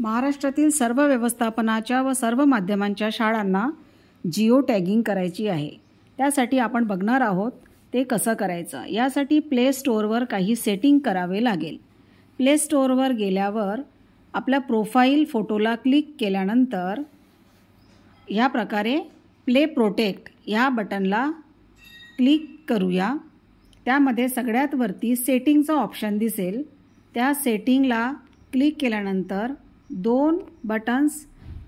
महाराष्ट्रातील सर्व व्यवस्थापनाच्या व सर्व माध्यमांच्या शाळांना जिओ टॅगिंग करायची आहे। त्यासाठी आपण बघणार आहोत ते कसं करायचं। यासाठी प्ले स्टोअरवर काही सेटिंग करावे लागेल। प्ले स्टोअरवर गेल्यावर आपल्या प्रोफाईल फोटोला क्लिक केल्यानंतर या प्रकारे प्ले प्रोटेक्ट या बटनला क्लिक करूया। त्यामध्ये सगळ्यात वरती सेटिंगचा ऑप्शन दिसेल। त्या सेटिंगला क्लिक केल्यानंतर दोन बटन्स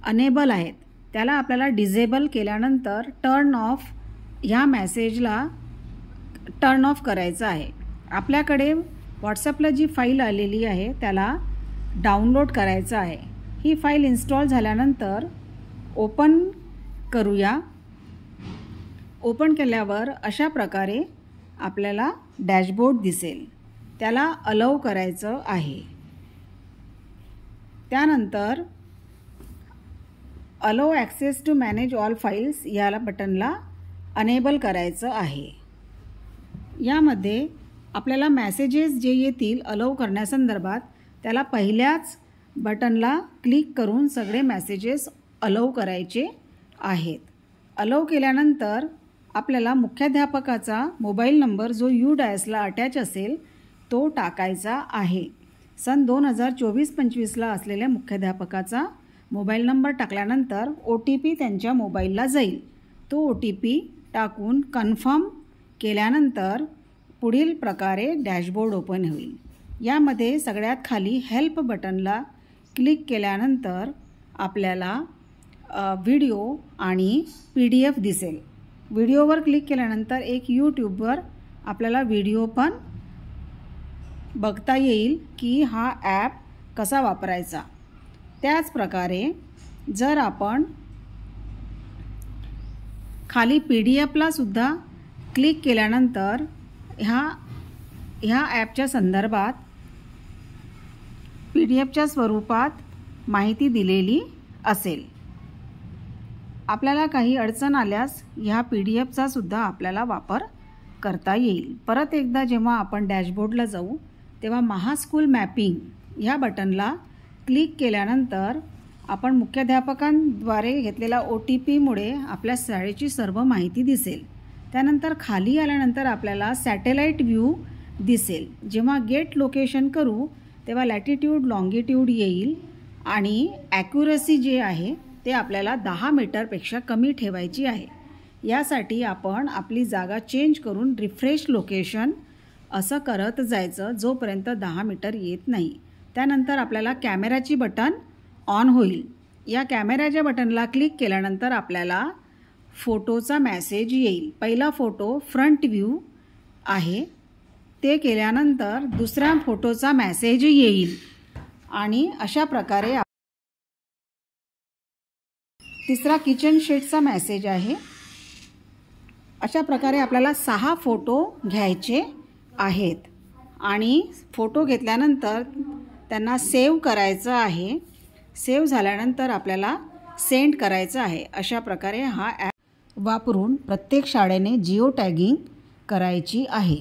अनेबल आहेत, त्याला आपल्याला डिसेबल केल्यानंतर टर्न ऑफ ह्या मेसेजला टर्न ऑफ करायचं आहे। आपल्याकडे व्हॉट्सॲपला जी फाईल आलेली आहे त्याला डाउनलोड करायचं आहे। ही फाईल इन्स्टॉल झाल्यानंतर ओपन करूया। ओपन केल्यावर अशा प्रकारे आपल्याला डॅशबोर्ड दिसेल, त्याला अलाउ करायचं आहे। त्यानंतर allow access to manage all files याला बटनला अनेबल करायचं आहे। यामध्ये आपल्याला मेसेजेस जे येतील अलाउ करण्यासंदर्भात त्याला पहिल्याच बटनला क्लिक करून सगळे मेसेजेस अलाउ करायचे आहेत। अलाउ केल्यानंतर आपल्याला मुख्याध्यापकाचा मोबाईल नंबर जो UDISला अटॅच असेल तो टाकायचा आहे। सन 2024-25ला असलेल्या मुख्याध्यापकाचा मोबाईल नंबर टाकल्यानंतर OTP त्यांच्या मोबाईलला जाईल। तो OTP टाकून कन्फर्म केल्यानंतर पुढील प्रकारे डॅशबोर्ड ओपन होईल। यामध्ये सगळ्यात खाली हेल्प बटनला क्लिक केल्यानंतर आपल्याला व्हिडिओ आणि PDF दिसेल। व्हिडिओवर क्लिक केल्यानंतर एक YouTubeवर आपल्याला व्हिडिओ पण बघता येईल की हा ॲप कसा वापरायचा। त्याच प्रकारे जर आपण खाली PDFला सुद्धा क्लिक केल्यानंतर ह्या ॲपच्या संदर्भात PDFच्या स्वरूपात माहिती दिलेली असेल। आपल्याला काही अडचण आल्यास ह्या PDFचा सुद्धा आपल्याला वापर करता येईल। परत एकदा जेव्हा आपण डॅशबोर्डला जाऊ तेव्हा महास्कूल मॅपिंग ह्या बटनला क्लिक केल्यानंतर आपण मुख्याध्यापकांद्वारे घेतलेला OTPमुळे आपल्या शाळेची सर्व माहिती दिसेल। त्यानंतर खाली आल्यानंतर आपल्याला सॅटेलाइट व्ह्यू दिसेल। जेव्हा गेट लोकेशन करू तेव्हा लॅटिट्यूड लॉन्गिट्यूड येईल आणि ॲक्युरसी जे आहे ते आपल्याला 10 मीटरपेक्षा कमी ठेवायची आहे। यासाठी आपण आपली जागा चेंज करून रिफ्रेश लोकेशन असं करत जायचं जोपर्यंत 10 मीटर येत नाही। त्यानंतर आपल्याला कॅमेराची बटन ऑन होईल। या कॅमेराच्या बटनला क्लिक केल्यानंतर आपल्याला फोटोचा मेसेज येईल। पहिला फोटो फ्रंट व्ह्यू आहे, ते केल्यानंतर दुसऱ्या फोटोचा मेसेज येईल आणि अशा प्रकारे तिसरा किचन शेडचा मेसेज आहे। अशा प्रकारे आपल्याला 6 फोटो घ्यायचे आहेत आणि फोटो घेतल्यानंतर त्यांना सेव्ह करायचं आहे। सेव्ह झाल्यानंतर आपल्याला सेंड करायचं आहे। अशा प्रकारे हा ॲप वापरून प्रत्येक शाळेने जिओ टॅगिंग करायची आहे।